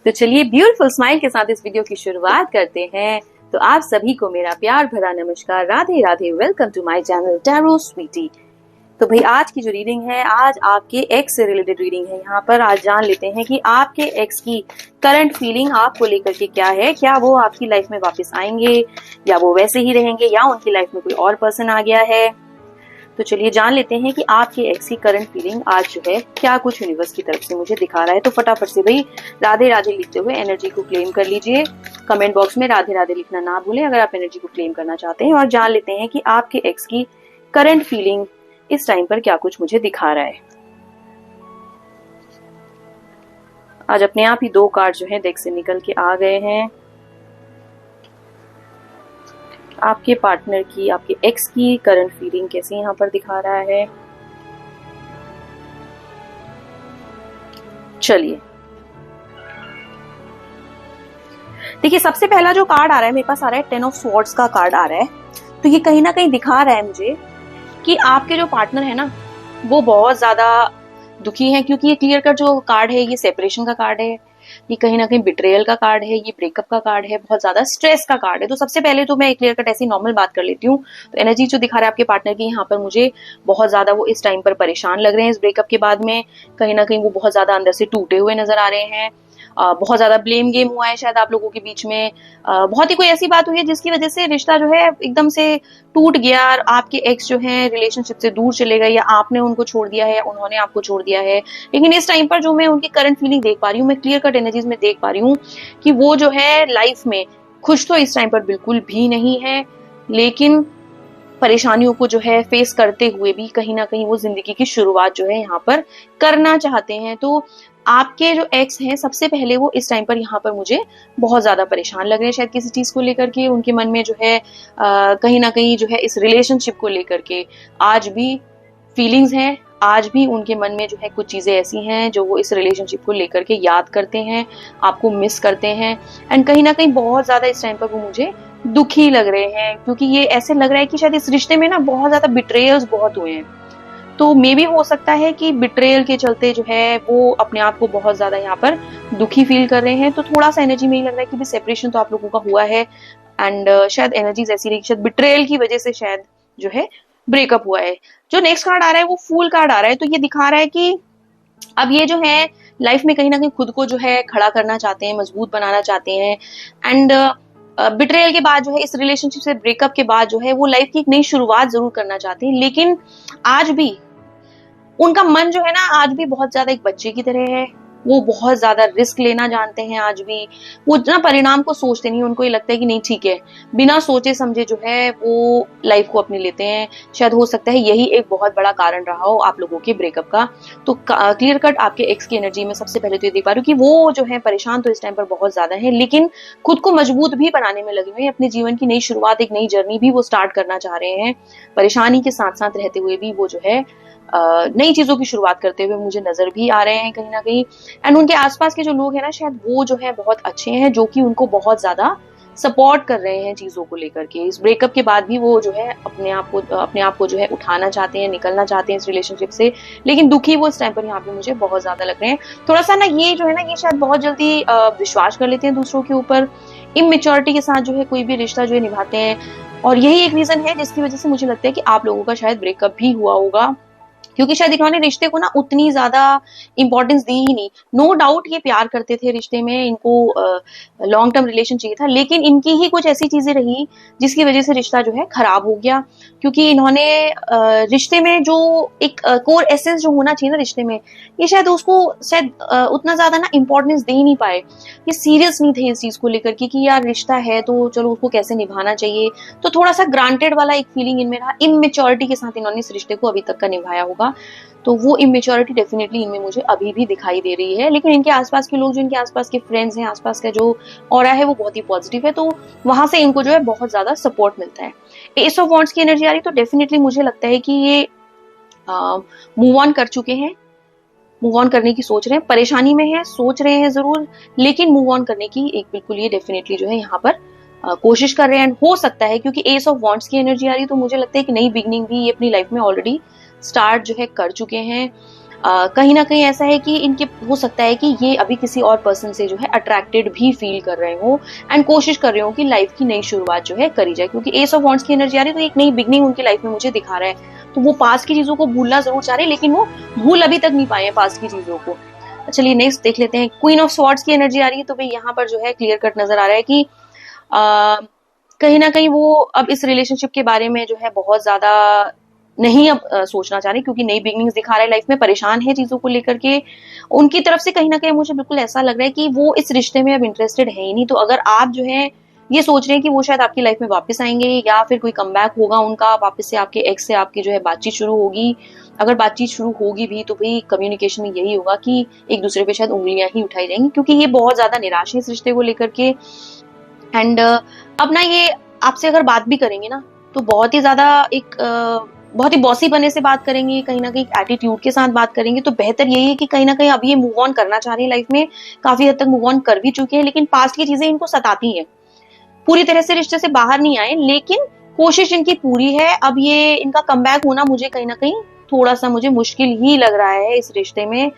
तो चलिए beautiful smile के साथ इस वीडियो की शुरुआत करते हैं। तो आप सभी को मेरा प्यार भरा नमस्कार, Radhe Radhe, welcome to my channel Tarot Sweety. तो भाई आज की जो रीडिंग है, आज आपके एक्स से रिलेटेड रीडिंग है। यहाँ पर आज जान लेते हैं कि आपके एक्स की करंट फीलिंग आपको लेकर के क्या है। क्या वो आपकी लाइफ में वापस आएंगे या वो वैसे ही रहेंगे या उनकी लाइफ में कोई और पर्सन आ गया है। तो चलिए जान लेते हैं कि आपके एक्स की करंट फीलिंग आज जो है क्या कुछ यूनिवर्स की तरफ से मुझे दिखा रहा है। तो फटाफट से भाई राधे राधे लिखते हुए एनर्जी को क्लेम कर लीजिए। कमेंट बॉक्स में राधे राधे लिखना ना भूलें अगर आप एनर्जी को क्लेम करना चाहते हैं। और जान लेते हैं कि आपके एक्स की करंट फीलिंग इस टाइम पर क्या कुछ मुझे दिखा रहा है। आज अपने आप ही 2 कार्ड जो है डेक से निकल के आ गए हैं। आपके पार्टनर की, आपके एक्स की करंट फीलिंग कैसे यहाँ पर दिखा रहा है। चलिए देखिए, सबसे पहला जो कार्ड आ रहा है मेरे पास आ रहा है 10 ऑफ स्वॉर्ड्स का कार्ड आ रहा है। तो ये कहीं ना कहीं दिखा रहा है मुझे कि आपके जो पार्टनर है ना वो बहुत ज्यादा दुखी है, क्योंकि ये क्लियर कट जो कार्ड है ये सेपरेशन का कार्ड है, ये कहीं ना कहीं बिट्रेयल का कार्ड है, ये ब्रेकअप का कार्ड है, बहुत ज्यादा स्ट्रेस का कार्ड है। तो सबसे पहले तो मैं क्लियर कट ऐसी नॉर्मल बात कर लेती हूँ। तो एनर्जी जो दिखा रहा है आपके पार्टनर की, यहाँ पर मुझे बहुत ज्यादा वो इस टाइम पर परेशान लग रहे हैं। इस ब्रेकअप के बाद में कहीं ना कहीं वो बहुत ज्यादा अंदर से टूटे हुए नजर आ रहे हैं। बहुत ज्यादा ब्लेम गेम हुआ है शायद आप लोगों के बीच में। बहुत ही कोई ऐसी बात हुई है जिसकी वजह से रिश्ता जो है एकदम से टूट गया और आपके एक्स जो है रिलेशनशिप से दूर चले गए, या आपने उनको छोड़ दिया है या उन्होंने आपको छोड़ दिया है। लेकिन इस टाइम पर जो मैं उनकी करंट फीलिंग देख पा रही हूँ, मैं क्लियर कट एनर्जीज में देख पा रही हूँ कि वो जो है लाइफ में खुश तो इस टाइम पर बिल्कुल भी नहीं है, लेकिन परेशानियों को जो है फेस करते हुए भी कहीं ना कहीं वो जिंदगी की शुरुआत जो है यहाँ पर करना चाहते हैं। तो आपके जो एक्स हैं सबसे पहले वो इस टाइम पर यहाँ पर मुझे बहुत ज्यादा परेशान लग रहे हैं, शायद किसी चीज को लेकर के उनके मन में जो है कहीं ना कहीं जो है इस रिलेशनशिप को लेकर के आज भी फीलिंग्स हैं। आज भी उनके मन में जो है कुछ चीजें ऐसी हैं जो वो इस रिलेशनशिप को लेकर के याद करते हैं, आपको मिस करते हैं। एंड कहीं ना कहीं बहुत ज्यादा इस टाइम पर वो मुझे दुखी लग रहे हैं, क्योंकि ये ऐसे लग रहा है कि शायद इस रिश्ते में ना बहुत ज्यादा बिट्रेयल्स बहुत हुए हैं। तो मे भी हो सकता है कि बिट्रेयल के चलते जो है वो अपने आप को बहुत ज्यादा यहाँ पर दुखी फील कर रहे हैं। तो थोड़ा सा एनर्जी में ही लग रहा है कि भी सेपरेशन तो आप लोगों का हुआ है एंड शायद एनर्जीज ऐसी रही, शायद बिट्रेयल की वजह से शायद जो है ब्रेकअप हुआ है। जो नेक्स्ट कार्ड आ रहा है वो फूल कार्ड आ रहा है। तो ये दिखा रहा है कि अब ये जो है लाइफ में कहीं ना कहीं खुद को जो है खड़ा करना चाहते हैं, मजबूत बनाना चाहते हैं। एंड बिट्रेयल के बाद जो है इस रिलेशनशिप से ब्रेकअप के बाद जो है वो लाइफ की एक नई शुरुआत जरूर करना चाहते हैं, लेकिन आज भी उनका मन जो है ना आज भी बहुत ज्यादा एक बच्चे की तरह है। वो बहुत ज्यादा रिस्क लेना जानते हैं। आज भी वो ना परिणाम को सोचते नहीं, उनको ये लगता है कि नहीं ठीक है, बिना सोचे समझे जो है वो लाइफ को अपनी लेते हैं। शायद हो सकता है यही एक बहुत बड़ा कारण रहा हो आप लोगों के ब्रेकअप का। तो क्लियर कट आपके एक्स की एनर्जी में सबसे पहले तो ये देख पा रही हूँ कि वो जो है परेशान तो इस टाइम पर बहुत ज्यादा है, लेकिन खुद को मजबूत भी बनाने में लगे हुए हैं। अपने जीवन की नई शुरुआत, एक नई जर्नी भी वो स्टार्ट करना चाह रहे हैं। परेशानी के साथ साथ रहते हुए भी वो जो है नई चीजों की शुरुआत करते हुए मुझे नजर भी आ रहे हैं कहीं ना कहीं। एंड उनके आसपास के जो लोग हैं ना शायद वो जो है बहुत अच्छे हैं, जो कि उनको बहुत ज्यादा सपोर्ट कर रहे हैं चीजों को लेकर के। इस ब्रेकअप के बाद भी वो जो है अपने आप को जो है उठाना चाहते हैं, निकलना चाहते हैं इस रिलेशनशिप से, लेकिन दुखी वो इस टाइम पर यहाँ पे मुझे बहुत ज्यादा लग रहे हैं। थोड़ा सा ना ये जो है ना ये शायद बहुत जल्दी विश्वास कर लेते हैं दूसरों के ऊपर, इमेच्योरिटी के साथ जो है कोई भी रिश्ता जो है निभाते हैं। और यही एक रीजन है जिसकी वजह से मुझे लगता है कि आप लोगों का शायद ब्रेकअप भी हुआ होगा, क्योंकि शायद इन्होंने रिश्ते को ना उतनी ज्यादा इंपॉर्टेंस दी ही नहीं। नो डाउट ये प्यार करते थे रिश्ते में, इनको लॉन्ग टर्म रिलेशन चाहिए था, लेकिन इनकी ही कुछ ऐसी चीजें रही जिसकी वजह से रिश्ता जो है खराब हो गया। क्योंकि इन्होंने रिश्ते में जो एक कोर एसेंस जो होना चाहिए ना रिश्ते में, ये शायद उसको शायद उतना ज्यादा ना इंपॉर्टेंस दे ही नहीं पाए। ये सीरियस नहीं थे इस चीज को लेकर कि यार रिश्ता है तो चलो उसको कैसे निभाना चाहिए। तो थोड़ा सा ग्रांटेड वाला एक फीलिंग इनमें रहा, इमेच्योरिटी के साथ इन्होंने इस रिश्ते को अभी तक का निभाया होगा। तो वो इमेच्योरिटी डेफिनेटली इनमें मुझे अभी भी दिखाई दे रही है। लेकिन इनके आसपास के लोग, जो इनके आसपास के फ्रेंड्स हैं, आसपास का जो ऑरा है वो बहुत ही पॉजिटिव है, तो वहां से इनको जो है बहुत ज्यादा सपोर्ट मिलता है। एस ऑफ वॉन्ड्स की एनर्जी आ रही, तो डेफिनेटली मुझे लगता है कि ये मूव ऑन कर चुके हैं, मूव ऑन करने की सोच रहे हैं। परेशानी में है, सोच रहे हैं जरूर, लेकिन मूव ऑन करने की एक बिल्कुल ये डेफिनेटली जो है यहाँ पर कोशिश कर रहे हैं। हो सकता है क्योंकि एस ऑफ वॉन्ड्स की एनर्जी आ रही, तो मुझे लगता है कि नई बिगनिंग भी ये अपनी लाइफ में ऑलरेडी स्टार्ट जो है कर चुके हैं। कहीं ना कहीं ऐसा है कि इनके हो सकता है कि ये अभी किसी और पर्सन से जो है अट्रैक्टेड भी फील कर रहे हो एंड कोशिश कर रहे हो कि लाइफ की नई शुरुआत जो है करी जाए, क्योंकि एस ऑफ वॉन्ड्स की एनर्जी आ रही है तो एक नई बिगनिंग उनकी लाइफ में मुझे दिखा रहा है। तो वो पास्ट की चीजों को भूलना जरूर चाह रहे हैं, लेकिन वो भूल अभी तक नहीं पाए हैं पास्ट की चीजों को। चलिए नेक्स्ट देख लेते हैं। क्वीन ऑफ स्वॉर्ड्स की एनर्जी आ रही है, तो भाई यहाँ पर जो है क्लियर कट नजर आ रहा है कि कहीं ना कहीं वो अब इस रिलेशनशिप के बारे में जो है बहुत ज्यादा नहीं अब सोचना चाह रहे, क्योंकि नई बिगनिंग्स दिखा रहा है, लाइफ में परेशान है चीजों को लेकर के। उनकी तरफ से कहीं ना कहीं मुझे बिल्कुल ऐसा लग रहा है कि वो इस रिश्ते में अब इंटरेस्टेड है ही नहीं। तो अगर आप जो है ये सोच रहे हैं कि वो शायद आपकी लाइफ में वापस आएंगे या फिर कोई कमबैक होगा उनका, वापस से आपके एक्स से आपकी जो है बातचीत शुरू होगी, अगर बातचीत शुरू होगी भी तो भाई कम्युनिकेशन में यही होगा कि एक दूसरे पे शायद उंगलियां ही उठाई जाएंगी, क्योंकि ये बहुत ज्यादा निराश है इस रिश्ते को लेकर के। एंड अब ना ये आपसे अगर बात भी करेंगे ना तो बहुत ही ज्यादा एक बहुत ही बॉसी बने से बात करेंगे, कहीं ना कहीं एटीट्यूड के साथ बात करेंगे। तो बेहतर यही है कि कहीं ना कहीं अब ये मूव ऑन करना चाह रहे हैं, लाइफ में काफी हद तक मूव ऑन कर भी चुके हैं, लेकिन पास्ट की चीजें इनको सताती हैं, पूरी तरह से रिश्ते से बाहर नहीं आए, लेकिन कोशिश इनकी पूरी है। अब ये इनका कमबैक होना मुझे कहीं ना कहीं थोड़ा सा मुझे मुश्किल ही लग रहा है इस रिश्ते में।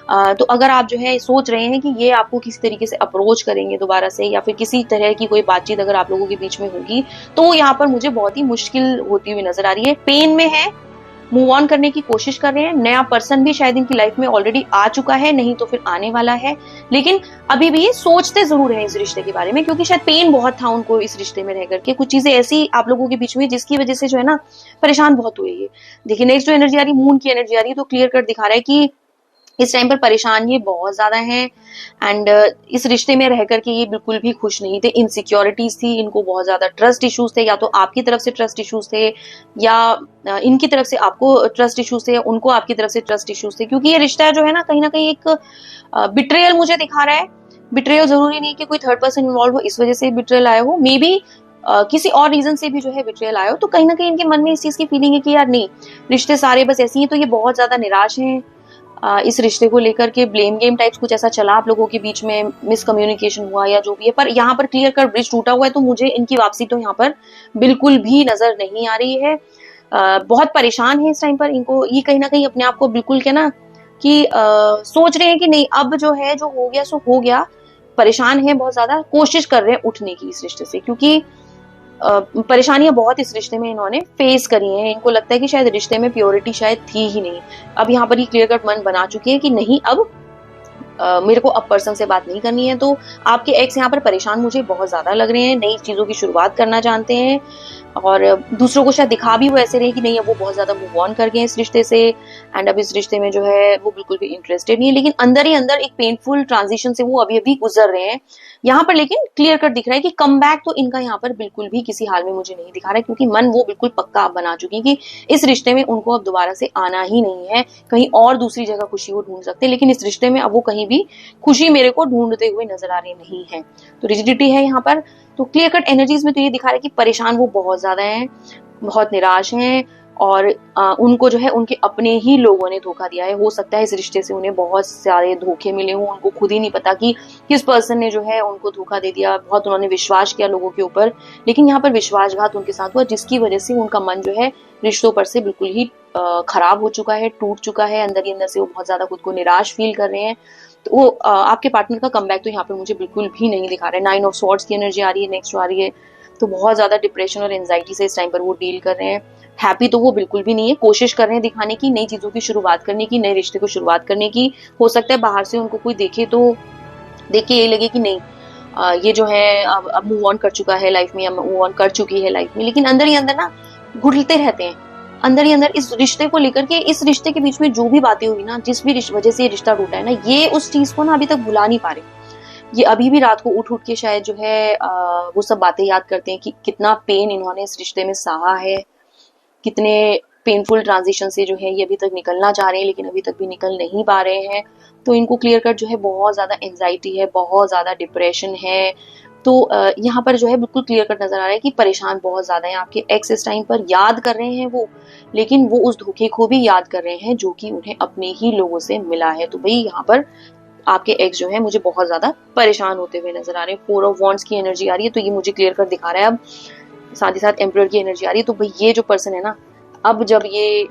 तो अगर आप जो है सोच रहे हैं कि ये आपको किसी तरीके से अप्रोच करेंगे दोबारा से या फिर किसी तरह की कोई बातचीत अगर आप लोगों के बीच में होगी, तो यहाँ पर मुझे बहुत ही मुश्किल होती हुई नजर आ रही है। पेन में है, मूव ऑन करने की कोशिश कर रहे हैं, नया पर्सन भी शायद इनकी लाइफ में ऑलरेडी आ चुका है, नहीं तो फिर आने वाला है, लेकिन अभी भी सोचते जरूर हैं इस रिश्ते के बारे में, क्योंकि शायद पेन बहुत था उनको इस रिश्ते में रह करके, कुछ चीजें ऐसी आप लोगों के बीच में जिसकी वजह से जो है ना परेशान बहुत हुए ये। देखिए नेक्स्ट जो एनर्जी आ रही है, मून की एनर्जी आ रही है, तो क्लियर कट दिखा रहा है कि इस टाइम पर परेशान ये बहुत ज्यादा हैं एंड इस रिश्ते में रह करके ये बिल्कुल भी खुश नहीं थे। इनसिक्योरिटीज थी, इनको बहुत ज्यादा ट्रस्ट इश्यूज थे, या तो आपकी तरफ से ट्रस्ट इश्यूज थे या इनकी तरफ से आपको ट्रस्ट इश्यूज थे या उनको आपकी तरफ से ट्रस्ट इश्यूज थे, क्योंकि ये रिश्ता जो है ना कहीं एक बिट्रेयल मुझे दिखा रहा है। बिट्रेयल जरूरी नहीं कि कोई थर्ड पर्सन इन्वॉल्व हो इस वजह से बिट्रेयल आया हो, मे बी किसी और रीजन से भी जो है बिट्रेयल आया हो। तो कहीं ना कहीं इनके मन में इस चीज की फीलिंग है कि यार नहीं, रिश्ते सारे बस ऐसे ही। तो ये बहुत ज्यादा निराश हैं इस रिश्ते को लेकर के। ब्लेम गेम टाइप्स कुछ ऐसा चला आप लोगों के बीच में, मिसकम्युनिकेशन हुआ या जो भी है, पर यहाँ पर क्लियर कर ब्रिज टूटा हुआ है, तो मुझे इनकी वापसी तो यहाँ पर बिल्कुल भी नजर नहीं आ रही है। बहुत परेशान है इस टाइम पर, इनको ये कहीं ना कहीं अपने आप को बिल्कुल क्या ना कि सोच रहे हैं कि नहीं अब जो है जो हो गया सो हो गया। परेशान है बहुत ज्यादा, कोशिश कर रहे हैं उठने की इस रिश्ते से, क्योंकि परेशानियां बहुत इस रिश्ते में इन्होंने फेस करी हैं। इनको लगता है कि शायद रिश्ते में प्योरिटी शायद थी ही नहीं। अब यहाँ पर ये क्लियर कट मन बना चुके हैं कि नहीं अब मेरे को अब पर्सन से बात नहीं करनी है। तो आपके एक्स यहाँ पर परेशान मुझे बहुत ज्यादा लग रहे हैं, नई चीजों की शुरुआत करना चाहते हैं और दूसरों को शायद दिखा भी वो ऐसे रहे कि नहीं अब वो बहुत ज्यादा मूव ऑन कर गए इस रिश्ते से एंड अब इस रिश्ते में जो है वो बिल्कुल भी इंटरेस्टेड नहीं है, लेकिन अंदर ही अंदर एक पेनफुल ट्रांजिशन से वो अभी गुजर रहे हैं यहाँ पर। लेकिन क्लियर कट दिख रहा है कि कम बैक तो इनका यहाँ पर बिल्कुल भी किसी हाल में मुझे नहीं दिखा रहा है, क्योंकि मन वो बिल्कुल पक्का अब बना चुकी है कि इस रिश्ते में उनको अब दोबारा से आना ही नहीं है। कहीं और दूसरी जगह खुशी को ढूंढ सकते हैं, लेकिन इस रिश्ते में अब वो कहीं भी खुशी मेरे को ढूंढते हुए नजर आ रही नहीं है। तो रिजिडिटी है यहाँ पर। तो क्लियर कट एनर्जीज में तो ये दिखा रहा है कि परेशान वो बहुत ज्यादा हैं, बहुत निराश हैं और उनको जो है उनके अपने ही लोगों ने धोखा दिया है। हो सकता है इस रिश्ते से उन्हें बहुत सारे धोखे मिले हों, उनको खुद ही नहीं पता कि किस पर्सन ने जो है उनको धोखा दे दिया। बहुत उन्होंने विश्वास किया लोगों के ऊपर, लेकिन यहाँ पर विश्वासघात उनके साथ हुआ, जिसकी वजह से उनका मन जो है रिश्तों पर से बिल्कुल ही खराब हो चुका है, टूट चुका है। अंदर ही अंदर से वो बहुत ज्यादा खुद को निराश फील कर रहे हैं। तो वो आपके पार्टनर का कमबैक तो यहाँ पर मुझे बिल्कुल भी नहीं दिखा रहा है। 9 ऑफ स्वॉर्ड्स की एनर्जी आ रही है, नेक्स्ट आ रही है, तो बहुत ज्यादा डिप्रेशन और एंजाइटी से इस टाइम पर वो डील कर रहे हैं। हैप्पी तो वो बिल्कुल भी नहीं है, कोशिश कर रहे हैं दिखाने की, नई चीजों की शुरुआत करने की, नए रिश्ते को शुरुआत करने की। हो सकता है बाहर से उनको कोई देखे तो देख के ये लगे कि नहीं ये जो है अब मूव ऑन कर चुका है लाइफ में, या मूव ऑन कर चुकी है लाइफ में, लेकिन अंदर ही अंदर ना घुटते रहते हैं अंदर ही अंदर इस रिश्ते को लेकर के। इस रिश्ते के बीच में जो भी बातें हुई ना, जिस भी वजह से ये रिश्ता टूटा है ना, ये उस चीज को ना अभी तक भुला नहीं पा रहे। ये अभी भी रात को उठ के शायद जो है वो सब बातें याद करते हैं कि कितना पेन इन्होंने इस रिश्ते में सहा है, कितने पेनफुल ट्रांजिशन से जो है ये अभी तक निकलना चाह रहे हैं, लेकिन अभी तक भी निकल नहीं पा रहे हैं। तो इनको क्लियर कट जो है बहुत ज्यादा एंजाइटी है, बहुत ज्यादा डिप्रेशन है। तो यहाँ पर जो है बिल्कुल क्लियर कट नजर आ रहा है कि परेशान बहुत ज्यादा है। आपके एक्स इस टाइम पर याद कर रहे हैं वो, लेकिन वो उस धोखे को भी याद कर रहे हैं जो कि उन्हें अपने ही लोगों से मिला है। तो भाई यहाँ पर आपके एक्स जो है मुझे बहुत ज्यादा परेशान होते हुए नजर आ रहे हैं। 4 ऑफ वॉन्ड्स की एनर्जी आ रही है, तो ये मुझे क्लियर कर दिखा रहा है। अब साथ ही साथ एम्परर की एनर्जी आ रही है, तो भाई ये जो पर्सन है ना, अब जब ये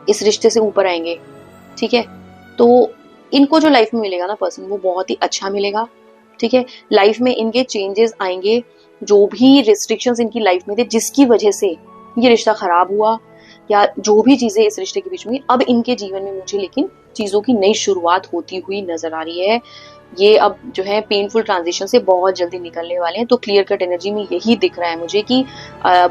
इस रिश्ते से ऊपर आएंगे ठीक है। तो इनको जो लाइफ में मिलेगा ना पर्सन, वो बहुत ही अच्छा मिलेगा, ठीक है। लाइफ में इनके चेंजेस आएंगे, जो भी रिस्ट्रिक्शंस इनकी लाइफ में थे जिसकी वजह से ये रिश्ता खराब हुआ, या जो भी चीजें इस रिश्ते के बीच में, अब इनके जीवन में मुझे लेकिन चीजों की नई शुरुआत होती हुई नजर आ रही है। ये अब जो है पेनफुल ट्रांजिशन से बहुत जल्दी निकलने वाले हैं। तो क्लियर कट एनर्जी में यही दिख रहा है मुझे कि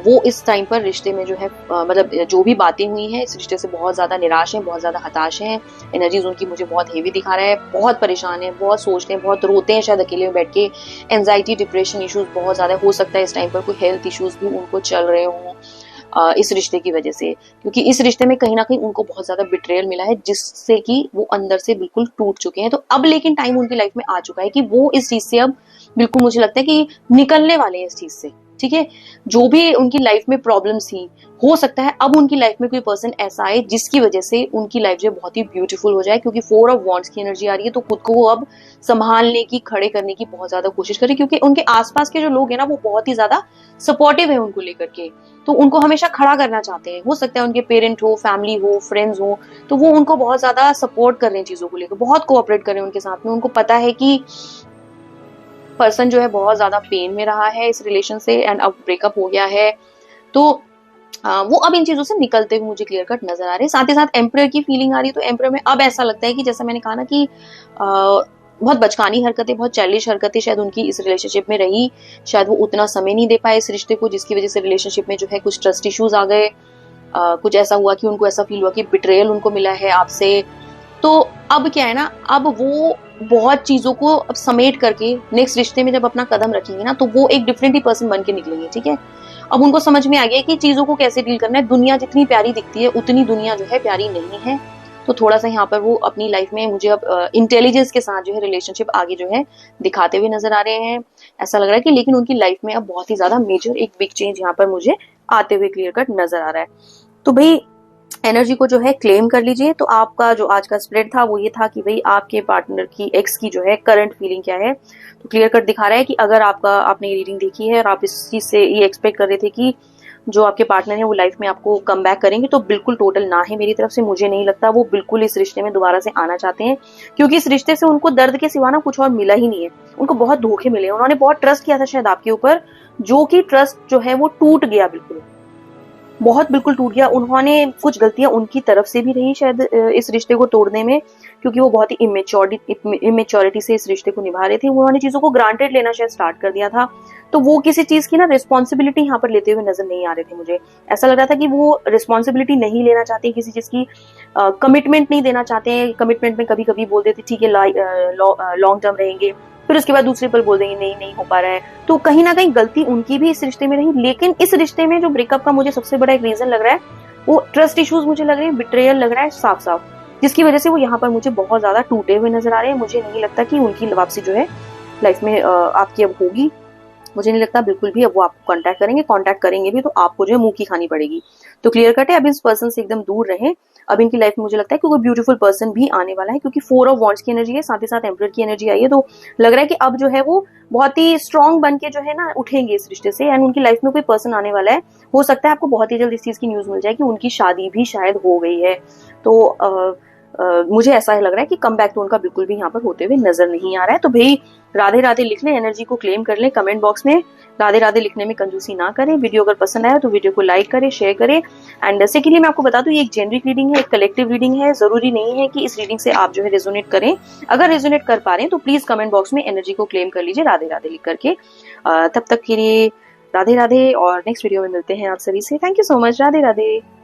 वो इस टाइम पर रिश्ते में जो है मतलब जो भी बातें हुई हैं इस रिश्ते से बहुत ज्यादा निराश हैं, बहुत ज्यादा हताश हैं। एनर्जीज उनकी मुझे बहुत हेवी दिखा रहा है, बहुत परेशान है, बहुत सोचते हैं, बहुत रोते हैं शायद अकेले में बैठ के। एंजाइटी, डिप्रेशन इश्यूज बहुत ज्यादा हो सकता है इस टाइम पर, कोई हेल्थ इश्यूज भी उनको चल रहे हों इस रिश्ते की वजह से, क्योंकि इस रिश्ते में कहीं ना कहीं उनको बहुत ज्यादा बिट्रेयल मिला है, जिससे कि वो अंदर से बिल्कुल टूट चुके हैं। तो अब लेकिन टाइम उनकी लाइफ में आ चुका है कि वो इस चीज से अब बिल्कुल मुझे लगता है कि निकलने वाले हैं इस चीज से, ठीक है। जो भी उनकी लाइफ में प्रॉब्लम्स थी, हो सकता है अब उनकी लाइफ में कोई पर्सन ऐसा आए जिसकी वजह से उनकी लाइफ जो बहुत ही ब्यूटीफुल हो जाए, क्योंकि 4 ऑफ वॉन्ड्स की एनर्जी आ रही है। तो खुद को वो अब संभालने की, खड़े करने की बहुत ज्यादा कोशिश करें, क्योंकि उनके आसपास के जो लोग हैं ना वो बहुत ही ज्यादा सपोर्टिव है उनको लेकर के, तो उनको हमेशा खड़ा करना चाहते हैं। हो सकता है उनके पेरेंट हो, फैमिली हो, फ्रेंड्स हो, तो वो उनको बहुत ज्यादा सपोर्ट कर रहे हैं चीजों को लेकर, बहुत कोऑपरेट कर रहे हैं उनके साथ में। उनको पता है कि पर्सन जो है बहुत ज्यादा पेन में रहा है इस रिलेशन से, एंड अब ब्रेकअप हो गया है, तो वो अब इन चीजों से निकलते हुए मुझे क्लियर कट नजर आ रहे हैं। साथ ही साथ एम्परर की फीलिंग आ रही है। तो एम्परर में अब ऐसा लगता है कि जैसा मैंने कहा ना कि बहुत बचकानी हरकतें, बहुत चाइल्डिश हरकतें शायद उनकी इस रिलेशनशिप में रही, शायद वो उतना समय नहीं दे पाए इस रिश्ते को, जिसकी वजह से रिलेशनशिप में जो है कुछ ट्रस्ट इश्यूज आ गए। कुछ ऐसा हुआ कि उनको ऐसा फील हुआ कि बिट्रेयल उनको मिला है आपसे। तो अब क्या है ना, अब वो बहुत चीजों को अब समेट करके नेक्स्ट रिश्ते में जब अपना कदम रखेंगे ना, तो वो एक डिफरेंट ही पर्सन बन के निकलेंगे, ठीक है। अब उनको समझ में आ गया कि चीजों को कैसे डील करना है। दुनिया जितनी प्यारी दिखती है उतनी दुनिया जो है प्यारी नहीं है। तो थोड़ा सा यहाँ पर वो अपनी लाइफ में मुझे अब इंटेलिजेंस के साथ जो है रिलेशनशिप आगे जो है दिखाते हुए नजर आ रहे हैं। ऐसा लग रहा है कि लेकिन उनकी लाइफ में अब बहुत ही ज्यादा मेजर एक बिग चेंज यहाँ पर मुझे आते हुए क्लियर कट नजर आ रहा है। तो भाई एनर्जी को जो है क्लेम कर लीजिए। तो आपका जो आज का स्प्रेड था वो ये था कि भाई आपके पार्टनर की, एक्स की जो है करंट फीलिंग क्या है। तो क्लियर कट दिखा रहा है कि अगर आपने ये रीडिंग देखी है और आप इस चीज से ये एक्सपेक्ट कर रहे थे कि जो आपके पार्टनर है वो लाइफ में आपको कम बैक करेंगे, तो बिल्कुल टोटल ना है मेरी तरफ से। मुझे नहीं लगता वो बिल्कुल इस रिश्ते में दोबारा से आना चाहते हैं, क्योंकि इस रिश्ते से उनको दर्द के सिवा ना कुछ और मिला ही नहीं है। उनको बहुत धोखे मिले, उन्होंने बहुत ट्रस्ट किया था शायद आपके ऊपर, जो कि ट्रस्ट जो है वो टूट गया, बिल्कुल बहुत बिल्कुल टूट गया। उन्होंने कुछ गलतियां उनकी तरफ से भी रही शायद इस रिश्ते को तोड़ने में, क्योंकि वो बहुत ही इमेच्योरिटी से इस रिश्ते को निभा रहे थे। उन्होंने चीजों को ग्रांटेड लेना शायद स्टार्ट कर दिया था। तो वो किसी चीज की ना रिस्पॉन्सिबिलिटी यहाँ पर लेते हुए नजर नहीं आ रहे थे। मुझे ऐसा लग रहा था कि वो रिस्पॉन्सिबिलिटी नहीं लेना चाहते, किसी चीज की कमिटमेंट नहीं देना चाहते। कमिटमेंट में कभी कभी बोल देते ठीक है लॉन्ग टर्म रहेंगे, फिर उसके बाद दूसरे पल बोल देंगे नहीं हो पा रहा है। तो कहीं ना कहीं गलती उनकी भी इस रिश्ते में रही। लेकिन इस रिश्ते में जो ब्रेकअप का मुझे सबसे बड़ा एक रीजन लग रहा है वो ट्रस्ट इश्यूज मुझे लग रहे हैं, बिट्रेयल लग रहा है साफ साफ, जिसकी वजह से वो यहाँ पर मुझे बहुत ज्यादा टूटे हुए नजर आ रहे हैं। मुझे नहीं लगता कि उनकी वापसी जो है लाइफ में आपकी अब होगी। मुझे नहीं लगता बिल्कुल भी अब वो आपको कांटेक्ट करेंगे भी तो आपको जो है मुंह की खानी पड़ेगी। तो क्लियर कट है, अब इस पर्सन से एकदम दूर रहें। अब इनकी लाइफ में मुझे लगता है कि कोई ब्यूटीफुल पर्सन भी आने वाला है, क्योंकि 4 ऑफ वॉन्ड्स की एनर्जी है, साथ ही साथ एम्परर की एनर्जी आई है। तो लग रहा है कि अब जो है वो बहुत ही स्ट्रांग बन के जो है ना उठेंगे इस रिश्ते से, एंड उनकी लाइफ में कोई पर्सन आने वाला है। हो सकता है आपको बहुत ही जल्द इस चीज की न्यूज मिल जाए कि उनकी शादी भी शायद हो गई है। तो मुझे ऐसा लग रहा है कि कम बैक तो उनका बिल्कुल भी यहाँ पर होते हुए नजर नहीं आ रहा है। तो भाई राधे राधे लिख लें, एनर्जी को क्लेम कर लें कमेंट बॉक्स में। राधे राधे लिखने में कंजूसी ना करें। वीडियो अगर पसंद आया तो वीडियो को लाइक करें, शेयर करें। एंड सेकेंडली मैं आपको बता दूं ये एक जेनरिक रीडिंग है, एक कलेक्टिव रीडिंग है। जरूरी नहीं है कि इस रीडिंग से आप जो है रेजोनेट करें। अगर रेजोनेट कर पा रहे हैं तो प्लीज कमेंट बॉक्स में एनर्जी को क्लेम कर लीजिए राधे राधे लिख करके। तब तक के लिए राधे राधे, और नेक्स्ट वीडियो में मिलते हैं आप सभी से। Thank you so much. Radhe Radhe.